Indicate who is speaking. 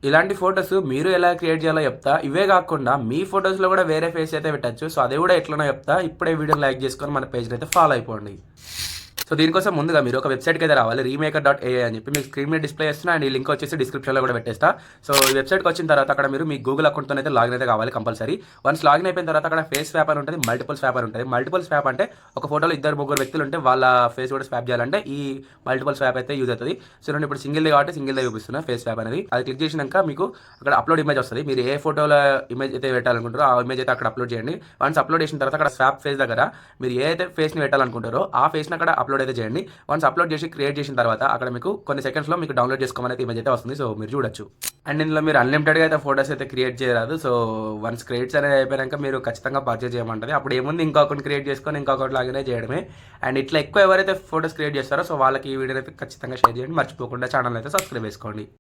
Speaker 1: ఇలాంటి ఫోటోస్ మీరు ఎలా క్రియేట్ చేయాలో చెప్తా. ఇవే కాకుండా మీ ఫొటోస్లో కూడా వేరే ఫేస్ అయితే పెట్టచ్చు. సో అది కూడా ఎట్లనో చెప్తా. ఇప్పుడే వీడియోని లైక్ చేసుకొని మన పేజ్ని అయితే ఫాలో అయిపోండి. సో దీనికోసం ముందుగా మీరు ఒక వెబ్సైట్కి అయితే రావాలి. రీమేకర్.ai అని చెప్పి మీకు స్క్రీన్ మీద డిస్ప్లే చేస్తున్నా. అండ్ ఈ లింక్ వచ్చేసి డిస్క్రిప్షన్లో కూడా పెట్టేస్తా. సో ఈ వెబ్సైట్కి వచ్చిన తర్వాత అక్కడ మీరు మీ గూగుల్ అకౌంట్తో అయితే లాగిన్ అయితే కావాలి కంపల్సరీ. వన్స్ లాగిన్ అయిపోయిన తర్వాత అక్కడ ఫేస్ స్వాప్ అని ఉంటుంది, మల్టిపుల్ స్వాప్ అని ఉంటుంది. మల్టిపుల్ స్వాప్ అంటే ఒక ఫోటోలో 2-3 వ్యక్తులు ఉంటే వాళ్ళ ఫేస్ కూడా స్వాప్ చేయాలంటే ఈ మల్టిపుల్ స్వాప్ అయితే యూజ్ అవుతుంది. సో నేను ఇప్పుడు సింగిల్ది కాబట్టి సింగిల్దే చూపిస్తున్నా ఫేస్ స్వాప్ అనేది. అది క్లిక్ చేసినాక మీకు అక్కడ అప్లోడ్ ఇమేజ్ వస్తుంది. మీరు ఏ ఫోటోలో ఇమేజ్ అయితే పెట్టాలనుకుంటారో ఆ ఇమేజ్ అయితే అక్కడ అప్లోడ్ చేయండి. వన్స్ అప్లోడ్ చేసిన తర్వాత అక్కడ స్వాప్ ఫేస్ దగ్గర మీరు ఏ అయితే ఫేస్ని పెట్టాలనుకుంటారో ఆ ఫేస్ని అక్కడ అప్లోడ్ అయితే చేయండి. వన్స్ అప్లోడ్ చేసి క్రియేట్ చేసిన తర్వాత అక్కడ మీకు కొన్ని సెకండ్స్లో మీకు డౌన్లోడ్ చేసుకోమని ఇమేజ్ అయితే వస్తుంది. సో మీరు చూడొచ్చు. అండ్ ఇందులో మీరు అన్లిమిటెడ్గా అయితే ఫోటోస్ అయితే క్రియేట్ చేయరాదు. సో వన్స్ క్రియేట్స్ అనేది అయిపోయాక మీరు ఖచ్చితంగా పర్చేజ్ చేయమంటుంది. అప్పుడు ఏముంది ఇంకో అకౌంట్ క్రియేట్ చేసుకొని ఇంకో అకౌంట్ లాగానే చేయడమే. అండ్ ఇట్లా ఎక్కువ ఎవరైతే ఫోటోస్ క్రియేట్ చేస్తారో సో వాళ్ళకి ఈ వీడియో అయితే ఖచ్చితంగా షేర్ చేయండి. మర్చిపోకుండా ఛానల్ అయితే సబ్స్క్రైబ్ చేసుకోండి.